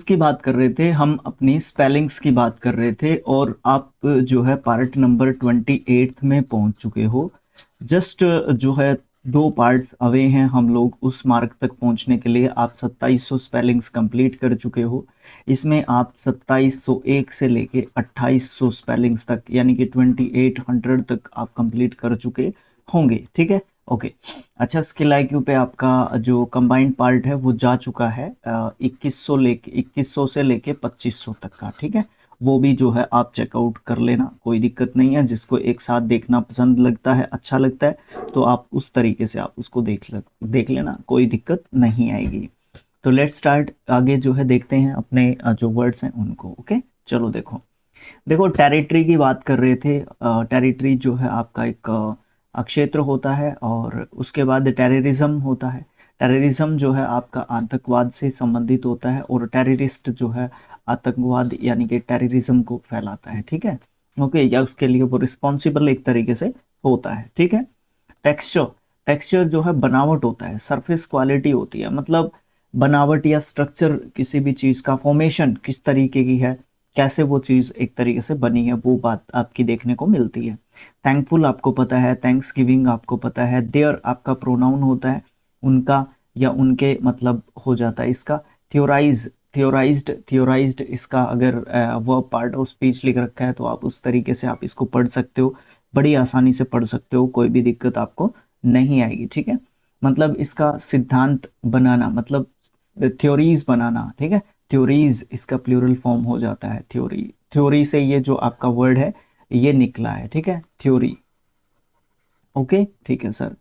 की बात कर रहे थे, हम अपनी स्पेलिंग्स की बात कर रहे थे और आप जो है पार्ट नंबर 28 में पहुंच चुके हो। जस्ट जो है 2 पार्ट्स अवे हैं हम लोग उस मार्क तक पहुंचने के लिए। आप 2700 स्पेलिंग्स कंप्लीट कर चुके हो। इसमें आप 2701 से लेके 2800 स्पेलिंग्स तक यानी कि 2800 तक आप कंप्लीट कर चुके होंगे। ठीक है, ओके। अच्छा, स्किल आईक्यू पे आपका जो कंबाइंड पार्ट है वो जा चुका है 2100 से लेके 2500 तक का। ठीक है, वो भी जो है आप चेकआउट कर लेना, कोई दिक्कत नहीं है। जिसको एक साथ देखना पसंद लगता है, अच्छा लगता है, तो आप उस तरीके से आप उसको देख लेना, कोई दिक्कत नहीं आएगी। तो लेट्स स्टार्ट, आगे जो है देखते हैं अपने जो वर्ड्स हैं उनको। ओके, चलो देखो देखो टेरिटरी की बात कर रहे थे। टेरिटरी जो है आपका एक क्षेत्र होता है और उसके बाद टेररिज्म होता है। टेररिज्म जो है आपका आतंकवाद से संबंधित होता है और टेररिस्ट जो है आतंकवाद यानी कि टेररिज्म को फैलाता है। ठीक है, ओके, या उसके लिए वो रिस्पॉन्सिबल एक तरीके से होता है। ठीक है। टेक्सचर, टेक्सचर जो है बनावट होता है, सरफेस क्वालिटी होती है, मतलब बनावट या स्ट्रक्चर किसी भी चीज़ का, फॉर्मेशन किस तरीके की है, कैसे वो चीज़ एक तरीके से बनी है, वो बात आपकी देखने को मिलती है। थैंकफुल आपको पता है, थैंक्स गिविंग आपको पता है, देयर आपका प्रोनाउन होता है, उनका या उनके मतलब हो जाता है इसका। थ्योराइज, थ्योराइज्ड इसका अगर वर्ब पार्ट ऑफ स्पीच लिख रखा है तो आप उस तरीके से आप इसको पढ़ सकते हो, बड़ी आसानी से पढ़ सकते हो, कोई भी दिक्कत आपको नहीं आएगी। ठीक है, मतलब इसका सिद्धांत बनाना, मतलब थ्योरीज बनाना। ठीक है, थ्योरीज इसका प्लूरल फॉर्म हो जाता है थ्योरी। थ्योरी से ये जो आपका वर्ड है ये निकला है। ठीक है, थ्योरी। ओके, ठीक है सर।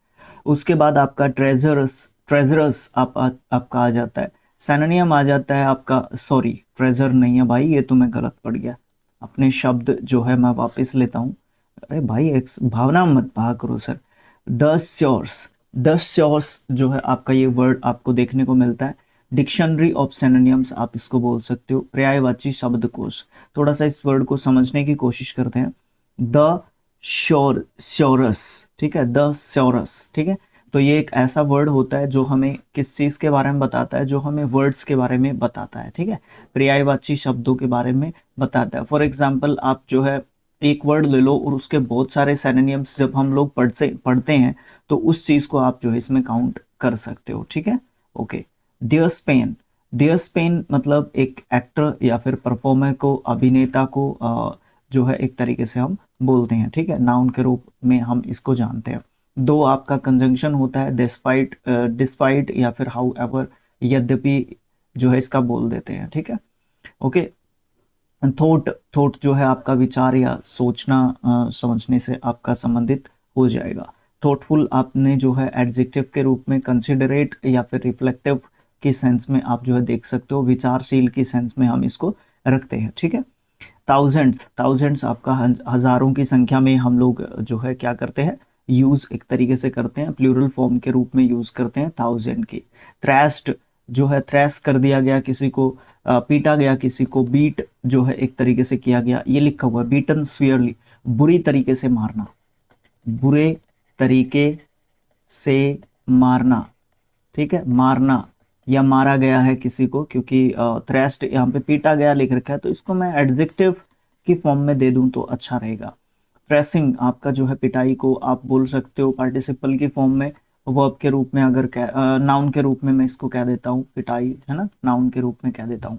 उसके बाद आपका ट्रेजरस, ट्रेजरस आपका आ जाता है। सैनोनियम आ जाता है आपका, सॉरी ट्रेजर नहीं है भाई, ये तो मैं गलत पढ़ गया। अपने शब्द जो है मैं वापस लेता हूँ। अरे भाई एक भावना मत भा करो सर। द श्योर्स, द श्योर्स जो है आपका ये वर्ड आपको देखने को मिलता है। डिक्शनरी ऑफ सिनोनिम्स आप इसको बोल सकते हो, पर्यायवाची शब्दकोश। थोड़ा सा इस वर्ड को समझने की कोशिश करते हैं। द श्योरस, ठीक है, द श्योरस। ठीक है, तो ये एक ऐसा वर्ड होता है जो हमें किस चीज के बारे में बताता है, जो हमें वर्ड्स के बारे में बताता है। ठीक है, पर्यायवाची शब्दों के बारे में बताता है। फॉर एग्जाम्पल आप जो है एक वर्ड ले लो और उसके बहुत सारे सिनोनिम्स जब हम लोग पढ़ते हैं तो उस चीज को आप जो है इसमें काउंट कर सकते हो। ठीक है, ओके। डियर स्पेन, डियर स्पेन मतलब एक एक्टर या फिर परफॉर्मर को, अभिनेता को जो है एक तरीके से हम बोलते हैं। ठीक है, नाउन के रूप में हम इसको जानते हैं। दो आपका कंजंक्शन होता है, डिस्पाइट, डिस्पाइट या फिर हाउ एवर, यद्यपि जो है इसका बोल देते हैं। ठीक है, ओके। थॉट, थॉट जो है आपका विचार या सोचना, समझने से आपका संबंधित हो जाएगा। थॉटफुल आपने जो है एडजेक्टिव के रूप में, कंसिडरेट या फिर रिफ्लेक्टिव की सेंस में आप जो है देख सकते हो, विचारशील की सेंस में हम इसको रखते हैं। ठीक है, थाउजेंड्स, थाउजेंड्स आपका हजारों की संख्या में हम लोग जो है क्या करते हैं, यूज एक तरीके से करते हैं, प्लूरल फॉर्म के रूप में यूज करते हैं थाउजेंड की। थ्रैश्ड जो है, थ्रैश कर दिया गया किसी को, पीटा गया किसी को, बीट जो है एक तरीके से किया गया, ये लिखा हुआ है बीटन स्वियरली, बुरी तरीके से मारना, बुरे तरीके से मारना। ठीक है, मारना या मारा गया है किसी को, क्योंकि थ्रैश्ड यहाँ पे पीटा गया लिख रखा है तो इसको मैं एडजेक्टिव की फॉर्म में दे दूं तो अच्छा रहेगा। थ्रेसिंग आपका जो है पिटाई को आप बोल सकते हो पार्टिसिपल की फॉर्म में, वर्ब के रूप में, अगर नाउन के रूप में मैं इसको कह देता हूँ पिटाई, है ना, नाउन के रूप में कह देता हूँ।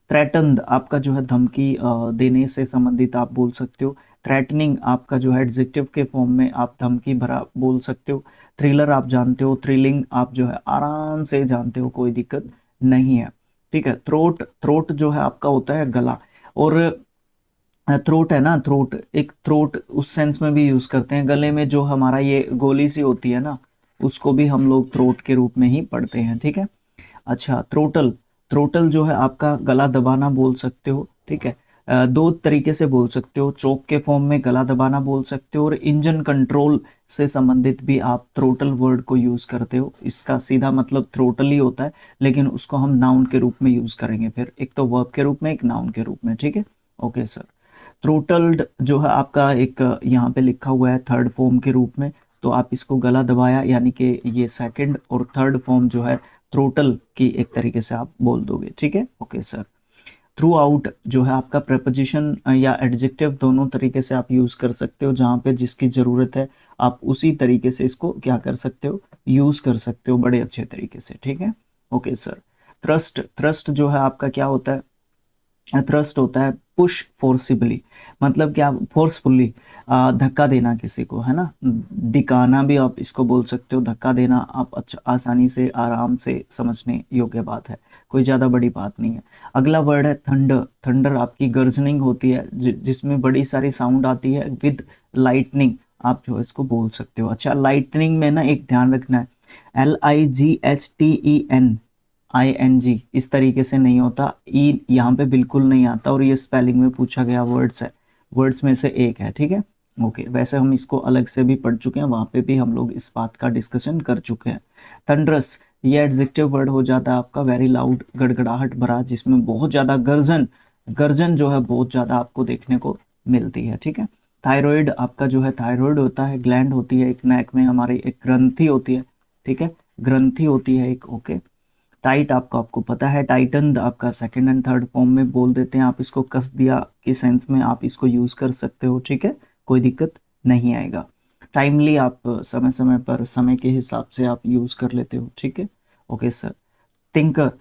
थ्रेटन्ड आपका जो है धमकी देने से संबंधित आप बोल सकते हो। थ्रेटनिंग आपका जो है एडजेक्टिव के फॉर्म में आप धमकी भरा बोल सकते हो। थ्रिलर आप जानते हो, थ्रिलिंग आप जो है आराम से जानते हो, कोई दिक्कत नहीं है। ठीक है, थ्रोट, थ्रोट जो है आपका होता है गला, और थ्रोट है ना, थ्रोट एक, थ्रोट उस सेंस में भी यूज करते हैं, गले में जो हमारा ये गोली सी होती है ना, उसको भी हम लोग थ्रोट के रूप में ही पढ़ते हैं। ठीक है, अच्छा थ्रोटल, थ्रोटल जो है आपका गला दबाना बोल सकते हो। ठीक है, दो तरीके से बोल सकते हो, चोक के फॉर्म में गला दबाना बोल सकते हो, और इंजन कंट्रोल से संबंधित भी आप थ्रोटल वर्ड को यूज करते हो। इसका सीधा मतलब थ्रोटल ही होता है, लेकिन उसको हम नाउन के रूप में यूज करेंगे, फिर एक तो वर्ब के रूप में, एक नाउन के रूप में। ठीक है, ओके सर। थ्रोटल्ड जो है आपका एक यहाँ पे लिखा हुआ है थर्ड फॉर्म के रूप में, तो आप इसको गला दबाया यानी कि ये सेकंड और थर्ड फॉर्म जो है थ्रोटल की एक तरीके से आप बोल दोगे। ठीक है, ओके सर। थ्रू आउट जो है आपका प्रपोजिशन या एडजेक्टिव दोनों तरीके से आप यूज़ कर सकते हो, जहाँ पे जिसकी ज़रूरत है आप उसी तरीके से इसको क्या कर सकते हो, यूज़ कर सकते हो बड़े अच्छे तरीके से, ठीक है। Okay sir. थ्रस्ट, थ्रस्ट जो है आपका क्या होता है, थ्रस्ट होता है पुश फोर्सिबली, मतलब क्या, फोर्सफुली धक्का देना किसी को, है ना, दिखाना भी आप इसको बोल सकते हो, धक्का देना आप अच्छा आसानी से आराम से समझने योग्य बात है, कोई ज़्यादा बड़ी बात नहीं है। अगला वर्ड है थंडर। थंडर आपकी गर्जनिंग होती है जिसमें बड़ी सारी साउंड आती है विद लाइटनिंग, आप जो इसको बोल सकते हो। अच्छा, लाइटनिंग में ना एक ध्यान रखना है, LIGHTEN ING इस तरीके से नहीं होता, ई यहाँ पे बिल्कुल नहीं आता, और ये स्पेलिंग में पूछा गया वर्ड्स है, वर्ड्स में से एक है, ठीक है। ओके, वैसे हम इसको अलग से भी पढ़ चुके हैं, वहाँ पे भी हम लोग इस बात का डिस्कशन कर चुके हैं। थंडरस, ये एडजेक्टिव वर्ड हो जाता है आपका वेरी लाउड, गड़गड़ाहट भरा, जिसमें बहुत ज़्यादा गर्जन, गर्जन जो है बहुत ज़्यादा आपको देखने को मिलती है, ठीक है। थायराइड, आपका जो है थायराइड होता है, ग्लैंड होती है एक नेक में हमारी, एक ग्रंथि होती है, ठीक है, ग्रंथि होती है एक। ओके, टाइट आपको आपको पता है, टाइटन आपका सेकंड एंड थर्ड फॉर्म में बोल देते हैं, आप इसको कस दिया के सेंस में आप इसको यूज़ कर सकते हो, ठीक है, कोई दिक्कत नहीं आएगा। टाइमली, आप समय समय पर समय के हिसाब से आप यूज़ कर लेते हो, ठीक है। Okay sir. Tinker,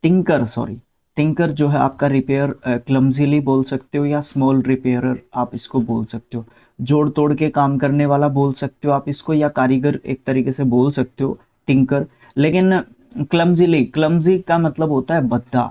tinker sorry, tinker जो है आपका रिपेयर, क्लमजीली बोल सकते हो, या स्मॉल रिपेयरर आप इसको बोल सकते हो, जोड़ तोड़ के काम करने वाला बोल सकते हो आप इसको, या कारीगर एक तरीके से बोल सकते हो टिंकर। लेकिन क्लमजीली, क्लमजी का मतलब होता है भद्दा,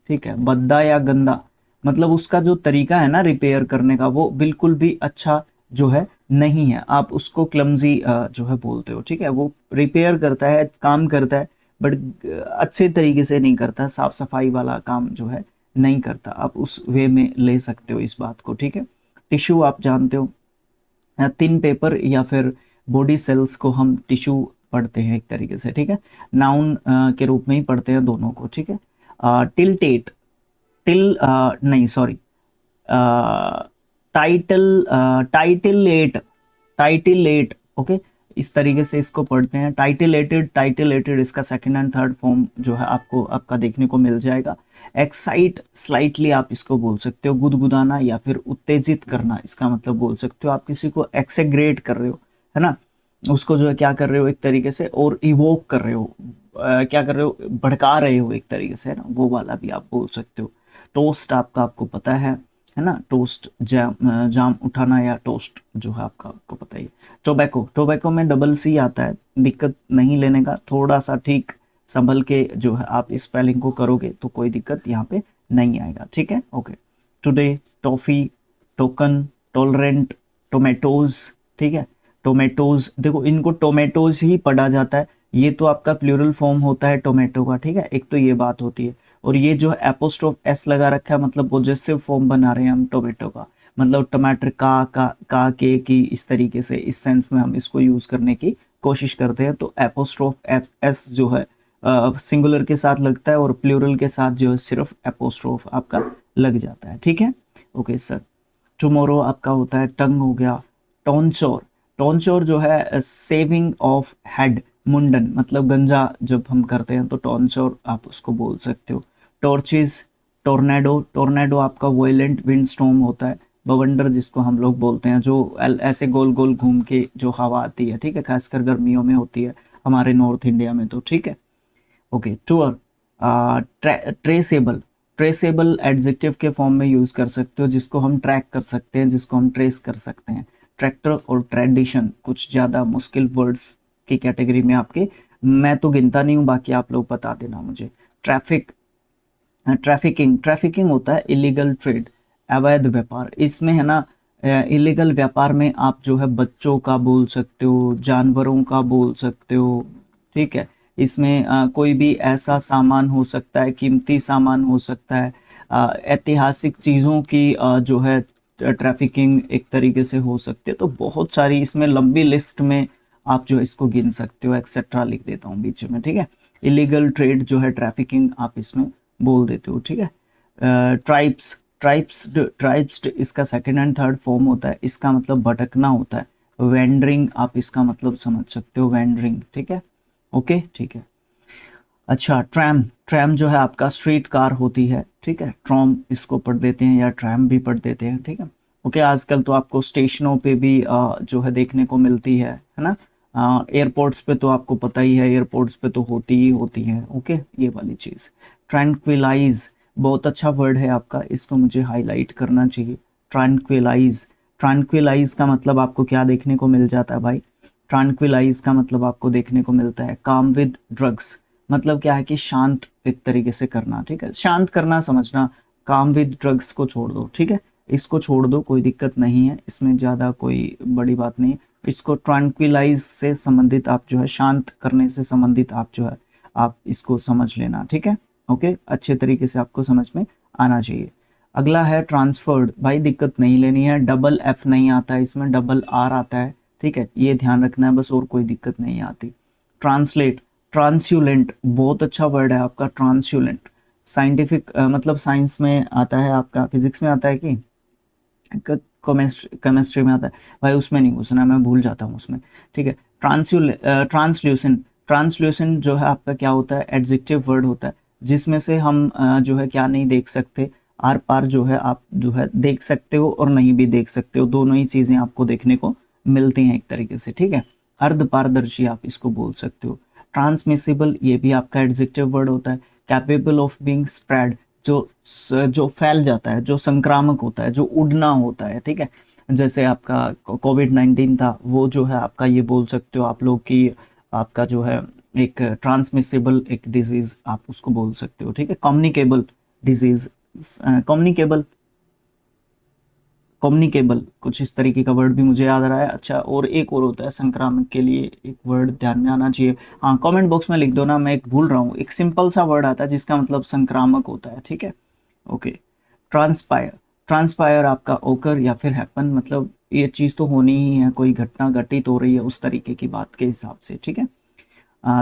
ठीक है, भद्दा या गंदा, मतलब उसका जो तरीका है ना रिपेयर करने का वो बिल्कुल भी अच्छा जो है नहीं है, आप उसको क्लमजी जो है बोलते हो, ठीक है। वो रिपेयर करता है, काम करता है, बट अच्छे तरीके से नहीं करता, साफ सफाई वाला काम जो है नहीं करता, आप उस वे में ले सकते हो इस बात को, ठीक है। टिश्यू आप जानते हो, थिन पेपर या फिर बॉडी सेल्स को हम टिश्यू पढ़ते हैं एक तरीके से, ठीक है, नाउन के रूप में ही पढ़ते हैं दोनों को, ठीक है। टिल्टेट, टिल नहीं सॉरी, टाइटल, टाइटिलेट, टाइटिलेट, ओके, इस तरीके से इसको पढ़ते हैं, टाइटिलेटेड, टाइटिलेटेड इसका सेकंड एंड थर्ड फॉर्म जो है आपको आपका देखने को मिल जाएगा। एक्साइट स्लाइटली आप इसको बोल सकते हो, गुदगुदाना या फिर उत्तेजित करना, इसका मतलब बोल सकते हो, आप किसी को एक्सेग्रेट कर रहे हो, है ना, उसको जो है क्या कर रहे हो एक तरीके से, और इवोक कर रहे हो, क्या कर रहे हो, भड़का रहे हो एक तरीके से, है ना, वो वाला भी आप बोल सकते हो। टोस्ट आपका आपको पता है ना, टोस्ट जाम उठाना, या टोस्ट जो है आपका आपको पता ही। टोबैको, टोबैको में डबल सी आता है, दिक्कत नहीं लेने का, थोड़ा सा ठीक संभल के जो है आप इस स्पेलिंग को करोगे तो कोई दिक्कत यहाँ पे नहीं आएगा, ठीक है। Okay, today, toffee, token, tolerant, tomatoes, ठीक है, टोमेटोज, देखो इनको टोमेटोज ही पढ़ा जाता है, ये तो आपका प्लूरल फॉर्म होता है टोमेटो का, ठीक है, एक तो ये बात होती है, और ये जो एपोस्ट्रोफ एस लगा रखा है मतलब पॉजेसिव फॉर्म बना रहे हैं हम टोमेटो का, मतलब टमाटर का के की, इस तरीके से इस सेंस में हम इसको यूज करने की कोशिश करते हैं, तो एपोस्ट्रोफ एस जो है सिंगुलर के साथ लगता है, और प्लूरल के साथ जो है सिर्फ एपोस्ट्रोफ आपका लग जाता है, ठीक है। Okay sir. टुमारो आपका होता है टंग हो गया। टॉन्चोर, टॉन्चोर जो है सेविंग ऑफ हेड, मुंडन, मतलब गंजा जब हम करते हैं तो टॉन्चोर आप उसको बोल सकते हो। टॉर्चिज, टोर्नेडो, टोर्नेडो आपका वायलेंट विंड स्टॉर्म होता है, बवंडर जिसको हम लोग बोलते हैं, जो ऐसे गोल गोल घूम के जो हवा आती है, ठीक है, खासकर गर्मियों में होती है हमारे नॉर्थ इंडिया में, तो ठीक है। Okay, tour, traceable, traceable adjective के फॉर्म में यूज कर सकते हो, जिसको हम ट्रैक कर सकते हैं, जिसको हम ट्रेस कर सकते हैं। ट्रैक्टर और ट्रेडिशन कुछ ज़्यादा मुश्किल वर्ड्स की कैटेगरी में आपके, मैं तो गिनता नहीं हूँ, बाकी आप लोग बता देना मुझे। ट्रैफिक, ट्रैफिकिंग, ट्रैफिकिंग होता है इलीगल ट्रेड, अवैध व्यापार, इसमें है ना, इलीगल व्यापार में आप जो है बच्चों का बोल सकते हो, जानवरों का बोल सकते हो, ठीक है, इसमें कोई भी ऐसा सामान हो सकता है, कीमती सामान हो सकता है, ऐतिहासिक चीज़ों की जो है ट्रैफिकिंग एक तरीके से हो सकती है, तो बहुत सारी इसमें लंबी लिस्ट में आप जो इसको गिन सकते हो, एक्सेट्रा लिख देता हूँ बीच में, ठीक है। इलीगल ट्रेड जो है ट्रैफिकिंग आप इसमें बोल देते हो, ठीक है। ट्राइब्स, ट्राइब्स इसका सेकंड एंड थर्ड फॉर्म होता है, इसका मतलब भटकना होता है। वेंडरिंग आप इसका मतलब समझ सकते हो, वेंडरिंग, ठीक है। ओके, ठीक है। अच्छा, ट्रैम, ट्रैम जो है आपका स्ट्रीट कार होती है, ठीक है, ट्रॉम इसको पढ़ देते हैं या ट्रैम भी पढ़ देते हैं, ठीक है। ओके, आजकल तो आपको स्टेशनों पे भी जो है देखने को मिलती है ना। एयरपोर्ट्स पे तो आपको पता ही है, एयरपोर्ट्स पे तो होती ही होती है। ओके, ये वाली चीज़। ट्रैंक्विलाइज बहुत अच्छा वर्ड है आपका, इसको मुझे हाईलाइट करना चाहिए। ट्रैंक्विलाइज, ट्रैंक्विलाइज का मतलब आपको क्या देखने को मिल जाता है भाई? ट्रैंक्विलाइज का मतलब आपको देखने को मिलता है काम विद ड्रग्स। मतलब क्या है कि शांत एक तरीके से करना, ठीक है, शांत करना समझना। काम विद ड्रग्स को छोड़ दो, ठीक है, इसको छोड़ दो, कोई दिक्कत नहीं है, इसमें ज़्यादा कोई बड़ी बात नहीं है। इसको ट्रैंक्विलाइज से संबंधित आप जो है, शांत करने से संबंधित आप जो है, आप इसको समझ लेना, ठीक है। ओके, अच्छे तरीके से आपको समझ में आना चाहिए। अगला है ट्रांसफर्ड। भाई दिक्कत नहीं लेनी है, डबल एफ नहीं आता है इसमें, डबल आर आता है, ठीक है, ये ध्यान रखना है बस, और कोई दिक्कत नहीं आती। ट्रांसलेट, ट्रांसुलेंट बहुत अच्छा वर्ड है आपका, ट्रांसुलेंट। साइंटिफिक मतलब साइंस में आता है आपका, फिजिक्स में आता है कि केमिस्ट्री में आता है? भाई उसमें नहीं घुसना, मैं भूल जाता हूँ उसमें, ठीक है। ट्रांसल्यूसेंट, ट्रांसल्यूसेंट जो है आपका क्या होता है? एडजेक्टिव वर्ड होता है, जिसमें से हम जो है क्या नहीं देख सकते, आर पार जो है आप जो है देख सकते हो और नहीं भी देख सकते हो, दोनों ही चीज़ें आपको देखने को मिलती हैं एक तरीके से, ठीक है। अर्ध पारदर्शी आप इसको बोल सकते हो। ट्रांसमिसिबल, ये भी आपका एडजेक्टिव वर्ड होता है। कैपेबल ऑफ बीइंग स्प्रेड, जो फैल जाता है, जो संक्रामक होता है, जो उड़ना होता है, ठीक है। जैसे आपका कोविड-19 था, वो जो है आपका ये बोल सकते हो आप लोग कि आपका जो है एक ट्रांसमिसिबल एक डिजीज आप उसको बोल सकते हो, ठीक है। कम्युनिकेबल डिजीज, कम्युनिकेबल, कम्युनिकेबल कुछ इस तरीके का वर्ड भी मुझे याद आ रहा है। अच्छा, और एक और होता है संक्रामक के लिए, एक वर्ड ध्यान में आना चाहिए। हाँ, कमेंट बॉक्स में लिख दो ना, मैं एक भूल रहा हूँ, एक सिंपल सा वर्ड आता है जिसका मतलब संक्रामक होता है, ठीक है। ओके, ट्रांसपायर, ट्रांसपायर आपका ओकर या फिर हैपन, मतलब ये चीज़ तो होनी ही है, कोई घटना घटित हो रही है उस तरीके की बात के हिसाब से, ठीक है।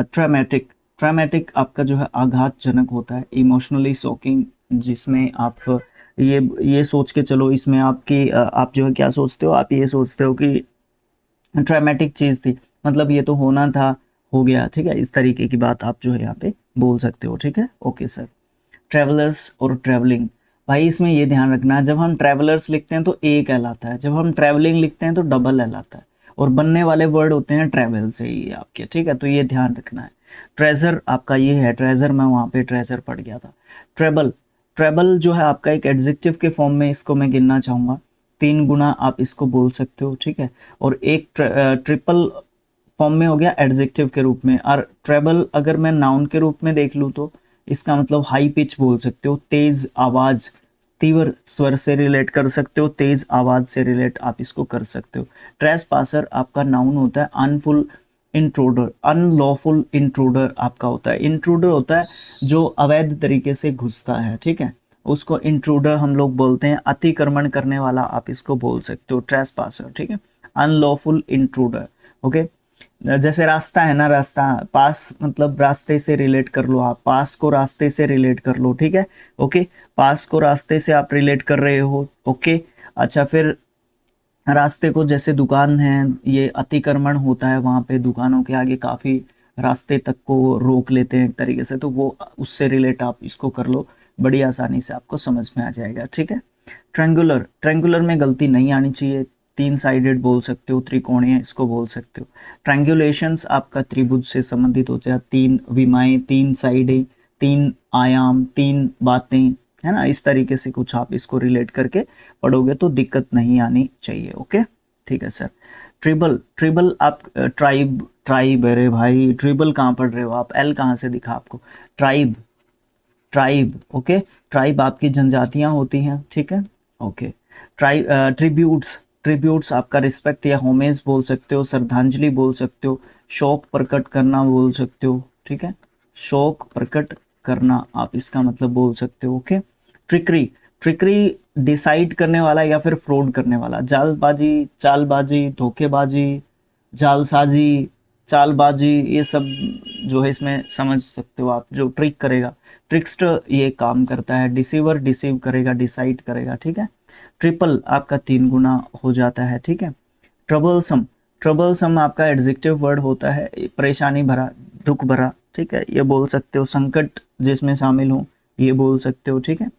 ट्रामेटिक, ट्रामेटिक आपका जो है आघातजनक होता है। इमोशनली शॉकिंग, जिसमें आप ये सोच के चलो, इसमें आपकी आप जो है क्या सोचते हो, आप ये सोचते हो कि ट्रामेटिक चीज़ थी, मतलब ये तो होना था, हो गया, ठीक है, इस तरीके की बात आप जो है यहाँ पे बोल सकते हो, ठीक है। Okay sir. ट्रेवलर्स और ट्रैवलिंग, भाई इसमें ये ध्यान रखना, जब हम ट्रैवलर्स लिखते हैं तो ए कहलाता है, जब हम ट्रैवलिंग लिखते हैं तो डबल कहलाता है, और बनने वाले वर्ड होते हैं ट्रैवल से ही आपके, ठीक है, तो ये ध्यान रखना है। ट्रेजर आपका ये है, ट्रेजर मैं वहाँ पे ट्रेजर पढ़ गया था। ट्रेबल, ट्रेबल जो है आपका एक एडजेक्टिव के फॉर्म में, इसको मैं गिनना चाहूँगा, 3 गुना आप इसको बोल सकते हो, ठीक है। और एक ट्रिपल फॉर्म में हो गया एडजेक्टिव के रूप में। और ट्रेबल अगर मैं नाउन के रूप में देख लूँ तो इसका मतलब हाई पिच बोल सकते हो, तेज आवाज, तीव्र स्वर से रिलेट कर सकते हो, तेज आवाज से रिलेट आप इसको कर सकते हो। ट्रेस पासर आपका नाउन होता है। अनफुल इंट्रूडर, अनलॉफुल इंट्रूडर आपका होता है। इंट्रूडर होता है जो अवैध तरीके से घुसता है, ठीक है, उसको इंट्रूडर हम लोग बोलते हैं। अतिक्रमण करने वाला आप इसको बोल सकते हो, ट्रेस पासर, ठीक है। Unlawful intruder, okay. जैसे रास्ता है ना, रास्ता, पास मतलब रास्ते से रिलेट कर लो, आप पास को रास्ते से रिलेट कर लो, ठीक है। ओके, पास को रास्ते से आप रिलेट कर रहे हो, ओके। अच्छा, फिर रास्ते को, जैसे दुकान है, ये अतिक्रमण होता है, वहाँ पे दुकानों के आगे काफ़ी रास्ते तक को रोक लेते हैं एक तरीके से, तो वो उससे रिलेट आप इसको कर लो, बड़ी आसानी से आपको समझ में आ जाएगा, ठीक है। ट्रेंगुलर, ट्रेंगुलर में गलती नहीं आनी चाहिए, 3 साइडेड बोल सकते हो, त्रिकोणीय इसको बोल सकते हो। ट्रैंगुलेशंस आपका त्रिभुज से संबंधित होते हैं, 3 विमाएं, 3 साइडें, 3 आयाम, 3 बातें, है ना, इस तरीके से कुछ आप इसको रिलेट करके पढ़ोगे तो दिक्कत नहीं आनी चाहिए, ओके, ठीक है सर। ट्रिबल, ट्रिबल आप ट्राइब, ट्राइब, अरे भाई ट्रिबल कहाँ पढ़ रहे हो आप, एल कहाँ से दिखा आपको? ट्राइब, ट्राइब, ओके, ट्राइब आपकी जनजातियां होती हैं, ठीक है, ओके। ट्राइब, ट्रिब्यूट्स, ट्रिब्यूट्स आपका रिस्पेक्ट या होमेज बोल सकते हो, श्रद्धांजलि बोल सकते हो, शोक प्रकट करना बोल सकते हो, ठीक है, शोक प्रकट करना आप इसका मतलब बोल सकते हो, ओके। ट्रिकरी, ट्रिकरी डिसाइड करने वाला या फिर फ्रॉड करने वाला, जालबाजी, चालबाजी, धोखेबाजी, जालसाजी, चालबाजी, ये सब जो है इसमें समझ सकते हो आप, जो ट्रिक करेगा, ट्रिक्स्टर ये काम करता है। डिसीवर, डिसीव करेगा, डिसाइड करेगा, ठीक है। ट्रिपल आपका 3 गुना हो जाता है, ठीक है। ट्रबलसम, ट्रबलसम आपका एडजेक्टिव वर्ड होता है, परेशानी भरा, दुख भरा, ठीक है, ये बोल सकते हो। संकट जिसमें शामिल हो, ये बोल सकते हो, ठीक है।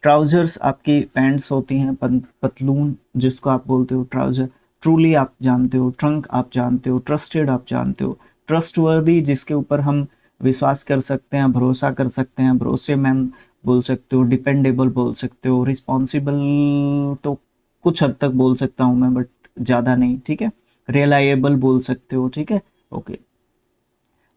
ट्राउजर्स आपकी पैंट्स होती हैं, पतलून जिसको आप बोलते हो ट्राउजर। ट्रूली आप जानते हो, ट्रंक आप जानते हो, ट्रस्टेड आप जानते हो, ट्रस्टवर्दी जिसके ऊपर हम विश्वास कर सकते हैं, भरोसा कर सकते हैं, भरोसेमंद बोल सकते हो, डिपेंडेबल बोल सकते हो, रिस्पॉन्सिबल तो कुछ हद तक बोल सकता हूँ मैं, बट ज़्यादा नहीं, ठीक है। रिलायबल बोल सकते हो, ठीक है, ओके।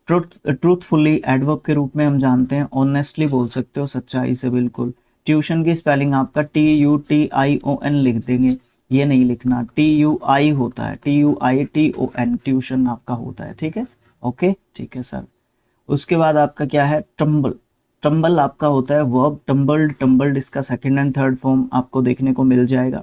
ट्रूथफुली एडवर्ब के रूप में हम जानते हैं, ऑनेस्टली बोल सकते हो, सच्चाई से, बिल्कुल। ट्यूशन की स्पेलिंग आपका TUTION लिख देंगे, ये नहीं लिखना, TUI होता है, TUITON, ट्यूशन आपका होता है, ठीक है, ओके, ठीक है सर। उसके बाद आपका क्या है, टम्बल। टम्बल आपका होता है वर्ब, टम्बल्ड, टम्बल्ड इसका सेकंड एंड थर्ड फॉर्म आपको देखने को मिल जाएगा।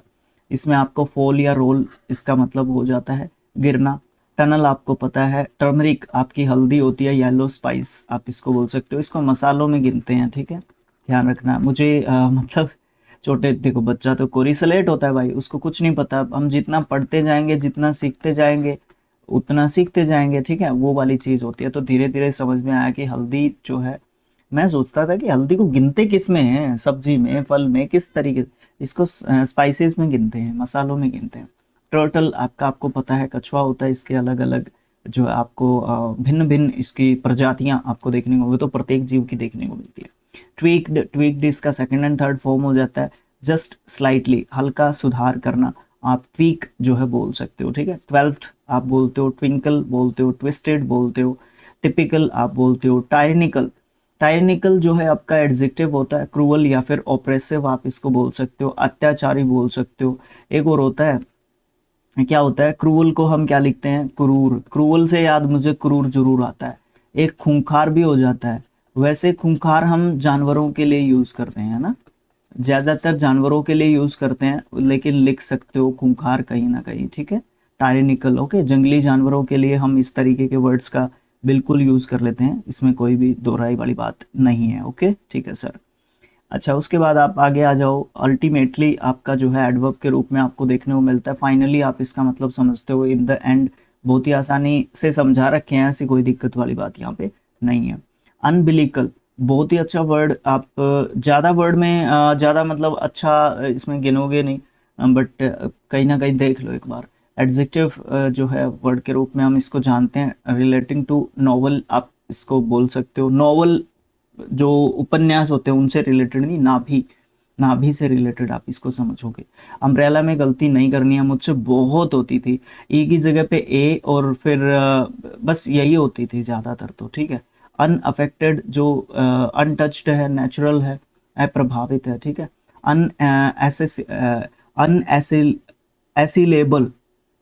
इसमें आपको फॉल या रोल इसका मतलब हो जाता है गिरना। टनल आपको पता है, टर्मरिक आपकी हल्दी होती है, येलो स्पाइस आप इसको बोल सकते हो, इसको मसालों में गिनते हैं, ठीक है, ध्यान रखना। मुझे मतलब छोटे, देखो बच्चा तो कोरिसलेट होता है भाई, उसको कुछ नहीं पता, हम जितना पढ़ते जाएंगे, जितना सीखते जाएंगे उतना सीखते जाएंगे, ठीक है, वो वाली चीज़ होती है। तो धीरे धीरे समझ में आया कि हल्दी जो है, मैं सोचता था कि हल्दी को गिनते किस में है, सब्जी में, फल में, किस तरीके से, इसको स्पाइसेस में गिनते हैं, मसालों में गिनते हैं। टर्टल आपको पता है कछुआ होता है, इसके अलग अलग जो है आपको भिन्न भिन्न इसकी प्रजातियां आपको देखने को, वो तो प्रत्येक जीव की देखने को मिलती है। ट्वीक्ड इसका सेकंड एंड थर्ड फॉर्म हो जाता है, जस्ट स्लाइटली, हल्का सुधार करना, आप ट्वीक जो है बोल सकते हो, ठीक है। 12th आप बोलते हो, ट्विंकल बोलते हो, ट्विस्टेड बोलते हो, टिपिकल आप बोलते हो, टायरनिकल। टायरनिकल जो है आपका एडजेक्टिव होता है, क्रूअल या फिर ऑप्रेसिव आप इसको बोल सकते हो, अत्याचारी बोल सकते हो। एक और होता है, क्या होता है, क्रूअल को हम क्या लिखते हैं, क्रूर। क्रूअल से याद मुझे क्रूर जरूर आता है। एक खूंखार भी हो जाता है, वैसे खूंखार हम जानवरों के लिए यूज करते हैं ना, ज्यादातर जानवरों के लिए यूज करते हैं, लेकिन लिख सकते हो खूंखार कहीं ना कहीं, ठीक है। टायरेनिकल, ओके, जंगली जानवरों के लिए हम इस तरीके के वर्ड्स का बिल्कुल यूज कर लेते हैं, इसमें कोई भी दोहराई वाली बात नहीं है, ओके, ठीक है सर। अच्छा, उसके बाद आप आगे आ जाओ। अल्टीमेटली आपका जो है एडवर्ब के रूप में आपको देखने को मिलता है, फाइनली आप इसका मतलब समझते हो, इन द एंड, बहुत ही आसानी से समझा रखे हैं, ऐसी कोई दिक्कत वाली बात यहाँ पे नहीं है। अनबिलिकल, बहुत ही अच्छा वर्ड, आप ज़्यादा वर्ड में ज़्यादा मतलब अच्छा इसमें गिनोगे नहीं, बट कहीं ना कहीं देख लो एक बार। एडजेक्टिव जो है वर्ड के रूप में हम इसको जानते हैं, रिलेटिंग टू नॉवल आप इसको बोल सकते हो। नॉवल जो उपन्यास होते हैं उनसे रिलेटेड नहीं, नाभि से रिलेटेड आप इसको समझोगे। अम्ब्रेला में गलती नहीं करनी है, मुझसे बहुत होती थी, ई की जगह पे ए और फिर बस यही होती थी ज़्यादातर तो, ठीक है। अनअफेक्टेड जो अनटच्ड है, नेचुरल है, अप्रभावित है, ठीक है। अन एसिलेबल,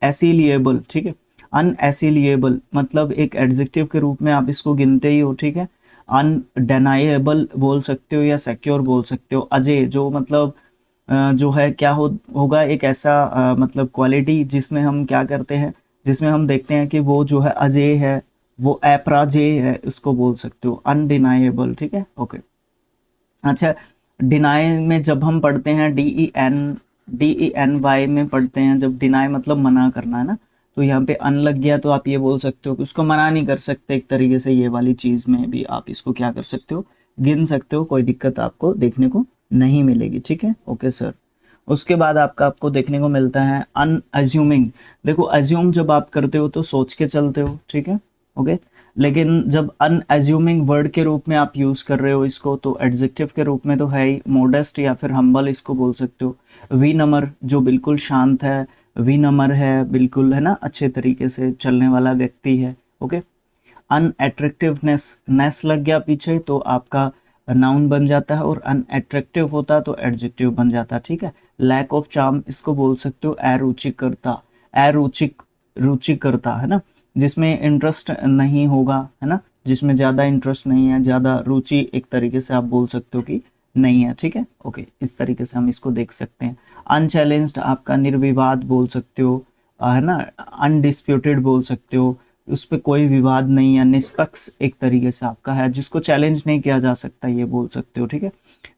एसिलिएबल, ठीक है। अनएसिलिएबल मतलब एक एडजेक्टिव के रूप में आप इसको गिनते ही हो, ठीक है। अनडेनाइएबल बोल सकते हो या सिक्योर बोल सकते हो। अजय जो मतलब जो है क्या होगा, एक ऐसा मतलब क्वालिटी जिसमें हम क्या करते हैं, जिसमें हम देखते हैं कि वो जो है अजय है, वो अपराजेय है, उसको बोल सकते हो अनडिनाइएबल, ठीक है, ओके। अच्छा, डिनाई में जब हम पढ़ते हैं, DENY में पढ़ते हैं, जब डिनाई मतलब मना करना है ना, तो यहाँ पे अन लग गया तो आप ये बोल सकते हो कि उसको मना नहीं कर सकते, एक तरीके से ये वाली चीज में भी आप इसको क्या कर सकते हो, गिन सकते हो, कोई दिक्कत आपको देखने को नहीं मिलेगी, ठीक है, ओके सर। उसके बाद आपको देखने को मिलता है अनअज्यूमिंग। देखो अज्यूम जब आप करते हो तो सोच के चलते हो, ठीक है, ओके। लेकिन जब अनअज्यूमिंग वर्ड के रूप में आप यूज कर रहे हो इसको, तो एडजेक्टिव के रूप में तो है ही, मॉडेस्ट या फिर हम्बल इसको बोल सकते हो। विनम्र जो बिल्कुल शांत है, विनम्र है बिल्कुल, है ना, अच्छे तरीके से चलने वाला व्यक्ति है, ओके। अनअट्रैक्टिवनेस, नेस लग गया पीछे तो आपका नाउन बन जाता है, और अनअट्रैक्टिव होता तो एडजेक्टिव बन जाता, ठीक है। लैक ऑफ चार्म इसको बोल सकते हो अरुचिकरता, रुचिकरता, है ना, जिसमें इंटरेस्ट नहीं होगा, है ना, जिसमें ज़्यादा इंटरेस्ट नहीं है, ज़्यादा रुचि एक तरीके से आप बोल सकते हो कि नहीं है, ठीक है, ओके। इस तरीके से हम इसको देख सकते हैं। अनचैलेंज्ड आपका निर्विवाद बोल सकते हो, है ना, अनडिस्प्यूटेड बोल सकते हो, उस पर कोई विवाद नहीं है, निष्पक्ष एक तरीके से आपका है, जिसको चैलेंज नहीं किया जा सकता, ये बोल सकते हो, ठीक है।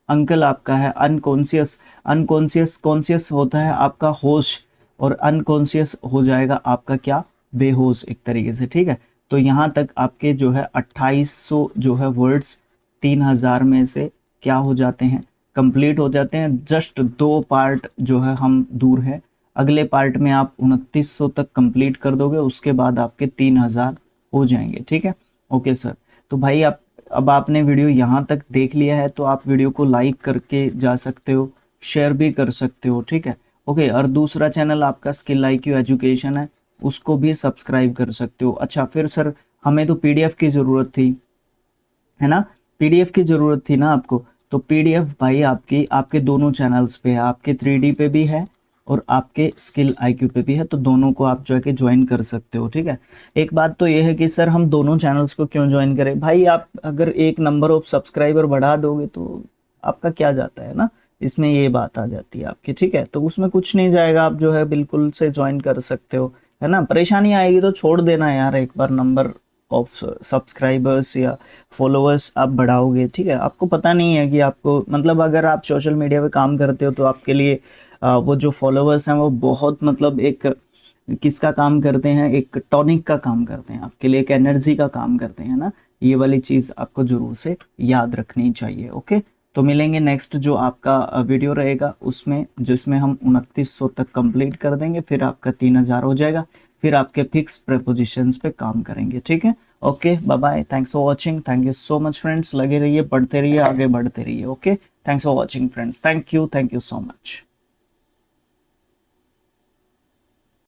अंकल आपका है अनकॉन्शियस, अनकॉन्शियस, कॉन्शियस होता है आपका होश, और अनकॉन्शियस हो जाएगा आपका क्या, बेहोश एक तरीके से, ठीक है। तो यहाँ तक आपके जो है 2800 जो है वर्ड्स 3000 में से क्या हो जाते हैं, कंप्लीट हो जाते हैं। जस्ट 2 पार्ट जो है हम दूर है, अगले पार्ट में आप 2900 तक कंप्लीट कर दोगे, उसके बाद आपके 3000 हो जाएंगे। ठीक है, ओके सर। तो भाई आप, अब आपने वीडियो यहाँ तक देख लिया है तो आप वीडियो को लाइक करके जा सकते हो, शेयर भी कर सकते हो। ठीक है, ओके। और दूसरा चैनल आपका स्किल IQ एजुकेशन है, उसको भी सब्सक्राइब कर सकते हो। अच्छा, फिर सर हमें तो PDF की ज़रूरत थी, है ना, PDF की ज़रूरत थी ना आपको, तो PDF भाई आपकी आपके दोनों चैनल्स पे है, आपके 3D पे भी है और आपके स्किल IQ पे भी है, तो दोनों को आप जो है कि ज्वाइन कर सकते हो। ठीक है, एक बात तो ये है कि सर हम दोनों चैनल्स को क्यों ज्वाइन करें भाई, आप अगर एक नंबर ऑफ सब्सक्राइबर बढ़ा दोगे तो आपका क्या जाता है ना, इसमें ये बात आ जाती है आपकी। ठीक है, तो उसमें कुछ नहीं जाएगा, आप जो है बिल्कुल से ज्वाइन कर सकते हो, है ना। परेशानी आएगी तो छोड़ देना यार, एक बार नंबर ऑफ सब्सक्राइबर्स या फॉलोअर्स आप बढ़ाओगे। ठीक है, आपको पता नहीं है कि आपको, मतलब अगर आप सोशल मीडिया पे काम करते हो तो आपके लिए वो जो फॉलोअर्स हैं वो बहुत, मतलब एक किसका काम करते हैं, एक टॉनिक का काम करते हैं आपके लिए, एक एनर्जी का काम करते हैं ना। ये वाली चीज़ आपको जरूर से याद रखनी चाहिए। ओके, तो मिलेंगे नेक्स्ट जो आपका वीडियो रहेगा उसमें, जिसमें हम 2900 तक कंप्लीट कर देंगे, फिर आपका 3000 हो जाएगा, फिर आपके फिक्स प्रेपोजिशंस पे काम करेंगे। ठीक है, okay, bye bye, thanks for watching, thank you so much friends, लगे रहिए, पढ़ते रहिए, आगे बढ़ते रहिए। Okay, thanks for watching friends, thank you so much.